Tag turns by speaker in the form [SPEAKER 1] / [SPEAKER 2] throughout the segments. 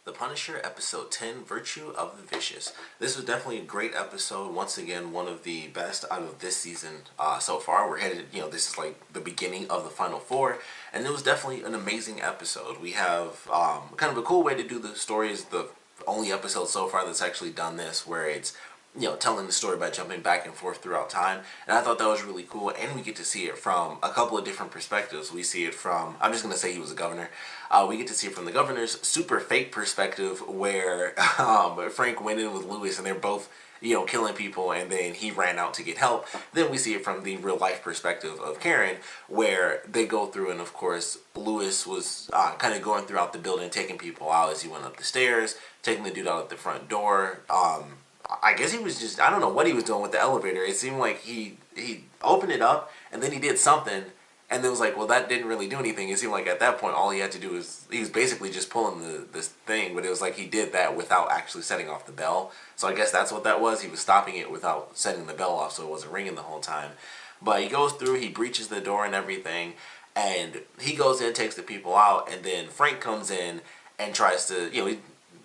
[SPEAKER 1] The Punisher, Episode 10, Virtue of the Vicious. This was definitely a great episode. Once again, one of the best out of this season so far. We're headed, this is like the beginning of the final four, and it was definitely an amazing episode. We have kind of a cool way to do the story. Is the only episode so far that's actually done this, where it's telling the story by jumping back and forth throughout time. And I thought that was really cool. And we get to see it from a couple of different perspectives. We see it from, I'm just going to say he was a governor. We get to see it from the governor's super fake perspective, where Frank went in with Lewis and they're both, killing people, and then he ran out to get help. Then we see it from the real life perspective of Karen, where they go through, and of course, Lewis was kind of going throughout the building, taking people out as he went up the stairs, taking the dude out at the front door. I guess he was just, I don't know what he was doing with the elevator. It seemed like he opened it up and then he did something, and it was like, well, that didn't really do anything. It seemed like at that point all he had to do was, he was basically just pulling this thing, but it was like he did that without actually setting off the bell. So I guess that's what that was. He was stopping it without setting the bell off, so it wasn't ringing the whole time. But he goes through, he breaches the door and everything, and he goes in, takes the people out, and then Frank comes in and tries to, he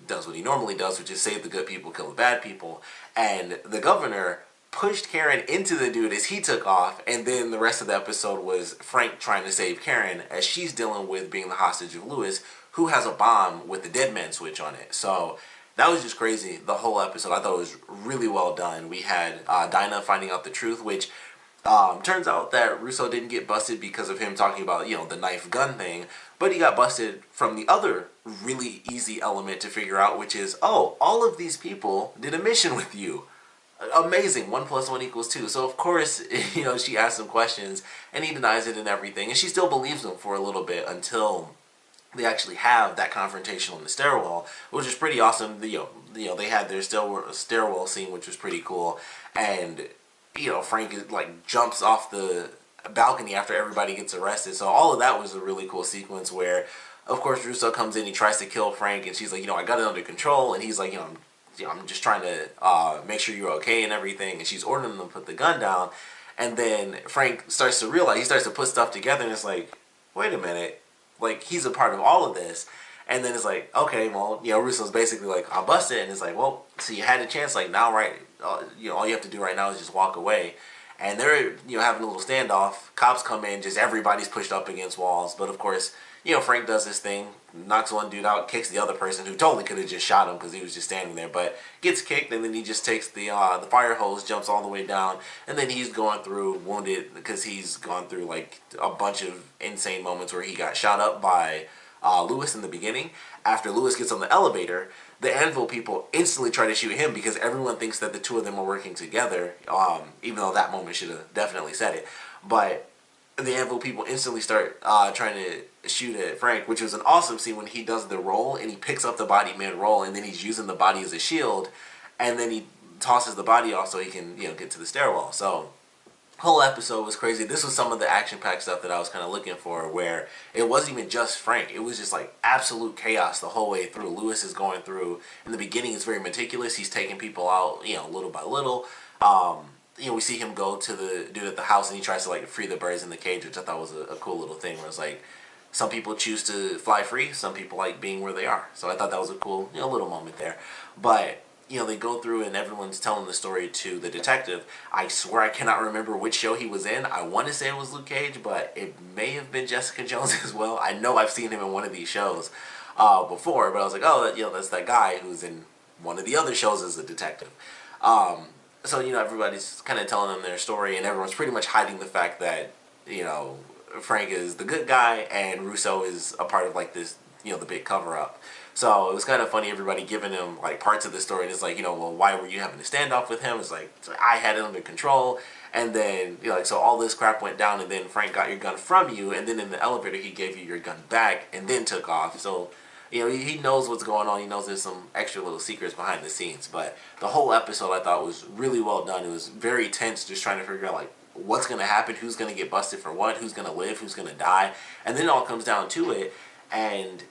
[SPEAKER 1] does what he normally does, which is save the good people, kill the bad people. And the governor pushed Karen into the dude as he took off, and then the rest of the episode was Frank trying to save Karen as she's dealing with being the hostage of Lewis, who has a bomb with the dead man switch on it. So that was just crazy, the whole episode. I thought it was really well done. We had Dinah finding out the truth, which turns out that Russo didn't get busted because of him talking about, the knife gun thing, but he got busted from the other really easy element to figure out, which is, oh, all of these people did a mission with you. Amazing. 1 + 1 = 2. So of course, she asks him questions and he denies it and everything, and she still believes him for a little bit until they actually have that confrontation on the stairwell, which is pretty awesome. They had their stairwell scene, which was pretty cool, and Frank jumps off the balcony after everybody gets arrested. So all of that was a really cool sequence where, of course, Russo comes in, he tries to kill Frank, and she's like, I got it under control, and he's like, I'm just trying to make sure you're okay and everything, and she's ordering them to put the gun down, and then Frank starts to realize, he starts to put stuff together, and it's like, wait a minute, he's a part of all of this. And then it's like, okay, well, Russo's basically like, I'll bust it. And it's like, well, so you had a chance, now, right, all you have to do right now is just walk away. And they're, having a little standoff. Cops come in, just everybody's pushed up against walls. But of course, Frank does this thing, knocks one dude out, kicks the other person who totally could have just shot him because he was just standing there, but gets kicked, and then he just takes the fire hose, jumps all the way down, and then he's going through wounded because he's gone through a bunch of insane moments where he got shot up by Lewis in the beginning. After Lewis gets on the elevator, the Anvil people instantly try to shoot him because everyone thinks that the two of them are working together, even though that moment should have definitely said it. But the Anvil people instantly start trying to shoot at Frank, which was an awesome scene when he does the roll and he picks up the body mid-roll, and then he's using the body as a shield, and then he tosses the body off so he can get to the stairwell. So whole episode was crazy. This was some of the action-packed stuff that I was kind of looking for, where it wasn't even just Frank. It was just absolute chaos the whole way through. Lewis is going through, in the beginning, it's very meticulous. He's taking people out, little by little. We see him go to the dude at the house, and he tries to free the birds in the cage, which I thought was a cool little thing, where it's some people choose to fly free, some people like being where they are. So I thought that was a cool, little moment there. But they go through and everyone's telling the story to the detective. I swear I cannot remember which show he was in. I want to say it was Luke Cage, but it may have been Jessica Jones as well. I know I've seen him in one of these shows before, but I was like, oh, that's that guy who's in one of the other shows as a detective. So, everybody's kind of telling them their story, and everyone's pretty much hiding the fact that, Frank is the good guy and Russo is a part of this, the big cover-up. So it was kind of funny, everybody giving him parts of the story, and it's well, why were you having a standoff with him? It's so I had it under control, and then so all this crap went down, and then Frank got your gun from you, and then in the elevator he gave you your gun back and then took off. So he knows what's going on. He knows there's some extra little secrets behind the scenes. But the whole episode I thought was really well done. It was very tense, just trying to figure out what's going to happen, who's going to get busted for what, who's going to live, who's going to die, and then it all comes down to it. And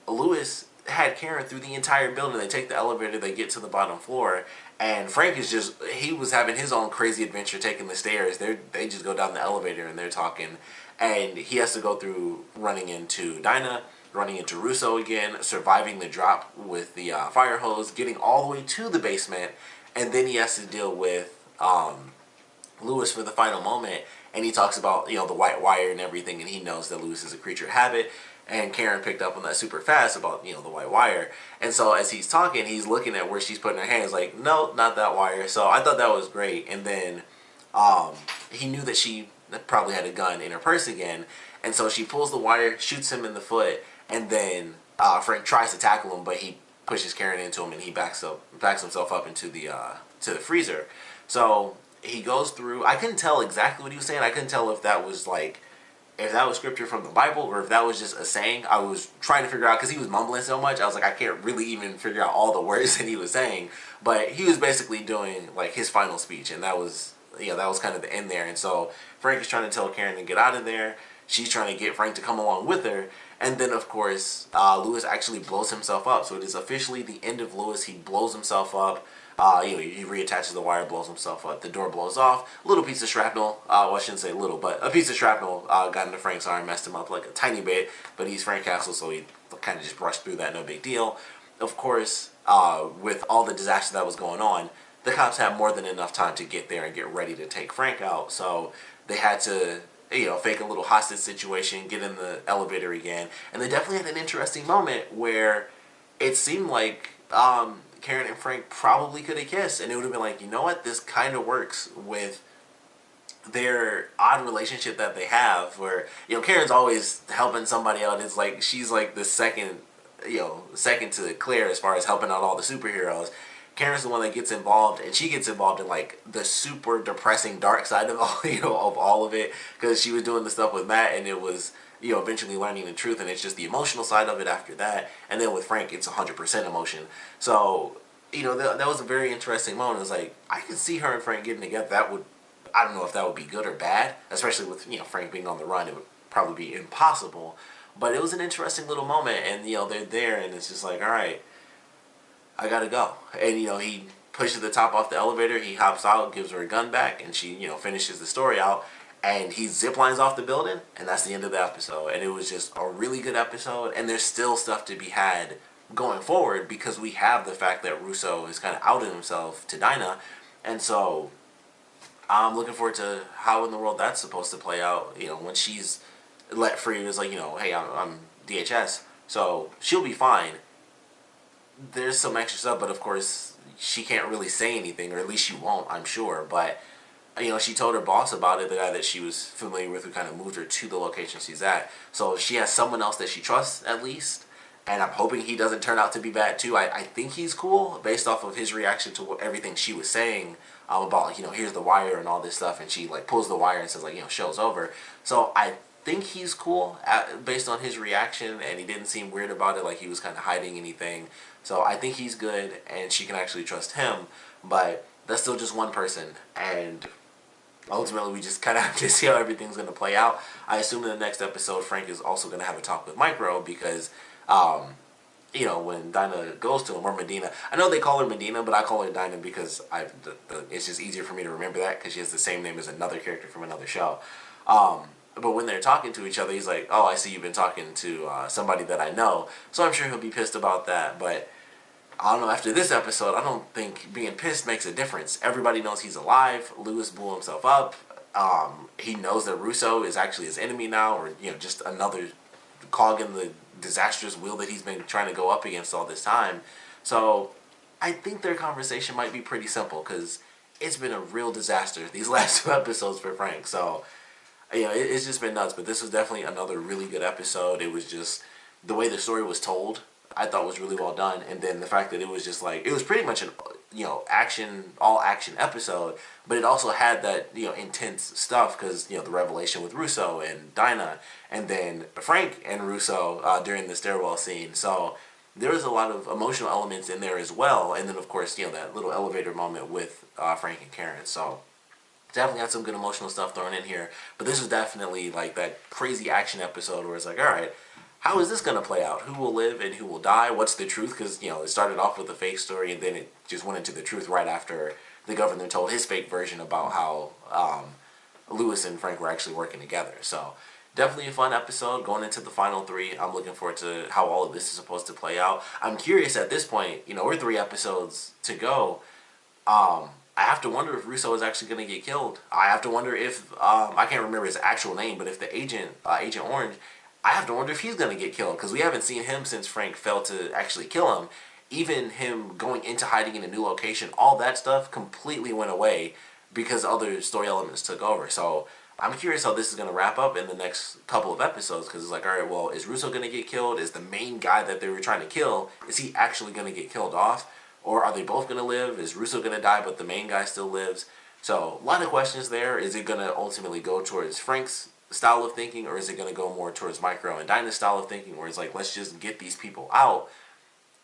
[SPEAKER 1] Lewis had Karen through the entire building. They take the elevator, they get to the bottom floor, and Frank is he was having his own crazy adventure taking the stairs. They just go down the elevator and they're talking, and he has to go through running into Dinah, running into Russo again, surviving the drop with the fire hose, getting all the way to the basement, and then he has to deal with Lewis for the final moment, and he talks about, the white wire and everything, and he knows that Lewis is a creature of habit, and Karen picked up on that super fast about, the white wire. And so as he's talking, he's looking at where she's putting her hands, like, no, not that wire. So I thought that was great. And then he knew that she probably had a gun in her purse again, and so she pulls the wire, shoots him in the foot, and then Frank tries to tackle him, but he pushes Karen into him, and he backs himself up into the to the freezer. So he goes through. I couldn't tell exactly what he was saying. I couldn't tell if that was scripture from the Bible or if that was just a saying. I was trying to figure out because he was mumbling so much. I was like, I can't really even figure out all the words that he was saying. But he was basically doing like his final speech, and that was kind of the end there. And so Frank is trying to tell Karen to get out of there. She's trying to get Frank to come along with her. And then, of course, Lewis actually blows himself up. So it is officially the end of Lewis. He blows himself up. He reattaches the wire, blows himself up. The door blows off. A little piece of shrapnel. Well, I shouldn't say little, but a piece of shrapnel got into Frank's arm, messed him up like a tiny bit. But he's Frank Castle, so he kind of just brushed through that, no big deal. Of course, with all the disaster that was going on, the cops had more than enough time to get there and get ready to take Frank out. So they had to fake a little hostage situation, get in the elevator again. And they definitely had an interesting moment where it seemed like Karen and Frank probably could have kissed. And it would have been like, you know what, this kind of works with their odd relationship that they have where, Karen's always helping somebody out. It's like, she's like the second to Claire as far as helping out all the superheroes. Karen's the one that gets involved, and she gets involved in like the super depressing dark side of all of it, because she was doing the stuff with Matt, and it was eventually learning the truth, and it's just the emotional side of it after that. And then with Frank, it's 100% emotion. So that was a very interesting moment. It was like, I can see her and Frank getting together. I don't know if that would be good or bad, especially with Frank being on the run. It would probably be impossible, but it was an interesting little moment. And they're there, and it's just like, all right, I gotta go. And he pushes the top off the elevator, he hops out, gives her a gun back, and she finishes the story out, and he zip lines off the building, and that's the end of the episode. And it was just a really good episode, and there's still stuff to be had going forward, because we have the fact that Russo is kind of outed himself to Dinah. And so I'm looking forward to how in the world that's supposed to play out, when she's let free. It's like, hey, I'm DHS, so she'll be fine. There's some extra stuff, but of course she can't really say anything, or at least she won't, I'm sure. But she told her boss about it, the guy that she was familiar with, who kind of moved her to the location she's at. So she has someone else that she trusts, at least, and I'm hoping he doesn't turn out to be bad too. I think he's cool based off of his reaction to everything she was saying about here's the wire and all this stuff, and she like pulls the wire and says show's over. So I think he's cool based on his reaction, and he didn't seem weird about it, like he was kind of hiding anything. So I think he's good, and she can actually trust him. But that's still just one person, and ultimately we just kind of have to see how everything's going to play out. I assume in the next episode Frank is also going to have a talk with Micro, because when Dinah goes to him, or Medina, I know they call her Medina, but I call her Dinah because it's just easier for me to remember that, because she has the same name as another character from another show. But when they're talking to each other, he's like, oh, I see you've been talking to somebody that I know. So I'm sure he'll be pissed about that. But I don't know, after this episode, I don't think being pissed makes a difference. Everybody knows he's alive. Lewis blew himself up. He knows that Russo is actually his enemy now, or just another cog in the disastrous wheel that he's been trying to go up against all this time. So I think their conversation might be pretty simple, because it's been a real disaster these last two episodes for Frank. So it's just been nuts. But this was definitely another really good episode. It was just the way the story was told, I thought was really well done. And then the fact that it was just like, it was pretty much an all action episode, but it also had that intense stuff, because the revelation with Russo and Dinah, and then Frank and Russo during the stairwell scene. So there was a lot of emotional elements in there as well. And then of course that little elevator moment with Frank and Karen. So definitely had some good emotional stuff thrown in here. But this was definitely like that crazy action episode where it's like, all right, how is this going to play out? Who will live and who will die? What's the truth? Because, it started off with a fake story, and then it just went into the truth right after the governor told his fake version about how Lewis and Frank were actually working together. So definitely a fun episode going into the final three. I'm looking forward to how all of this is supposed to play out. I'm curious at this point, we're 3 episodes to go. I have to wonder if Russo is actually going to get killed. I have to wonder if, I can't remember his actual name, but if the agent, Agent Orange, I have to wonder if he's going to get killed, because we haven't seen him since Frank failed to actually kill him. Even him going into hiding in a new location, all that stuff completely went away because other story elements took over. So I'm curious how this is going to wrap up in the next couple of episodes, because it's like, all right, well, is Russo going to get killed? Is the main guy that they were trying to kill, is he actually going to get killed off? Or are they both going to live? Is Russo going to die but the main guy still lives? So a lot of questions there. Is it going to ultimately go towards Frank's style of thinking, or is it going to go more towards Micro and Dinah's style of thinking, where it's like, let's just get these people out?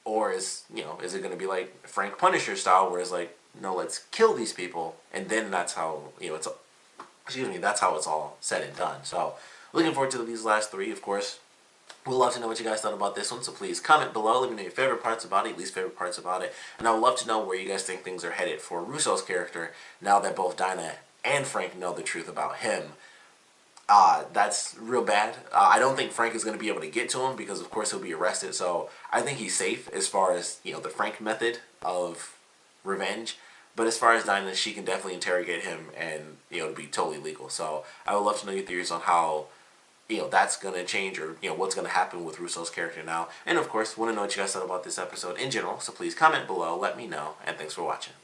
[SPEAKER 1] Or is it going to be like Frank Punisher style, where it's like, no, let's kill these people, and then that's how that's how it's all said and done. So looking forward to these last three, of course. We'd love to know what you guys thought about this one, so please comment below. Let me know your favorite parts about it, least favorite parts about it, and I would love to know where you guys think things are headed for Russo's character now that both Dinah and Frank know the truth about him. That's real bad. I don't think Frank is going to be able to get to him because, of course, he'll be arrested. So I think he's safe as far as the Frank method of revenge. But as far as Dinah, she can definitely interrogate him, and it'll be totally legal. So I would love to know your theories on how that's going to change, or what's going to happen with Russo's character now. And of course, want to know what you guys thought about this episode in general. So please comment below, let me know, and thanks for watching.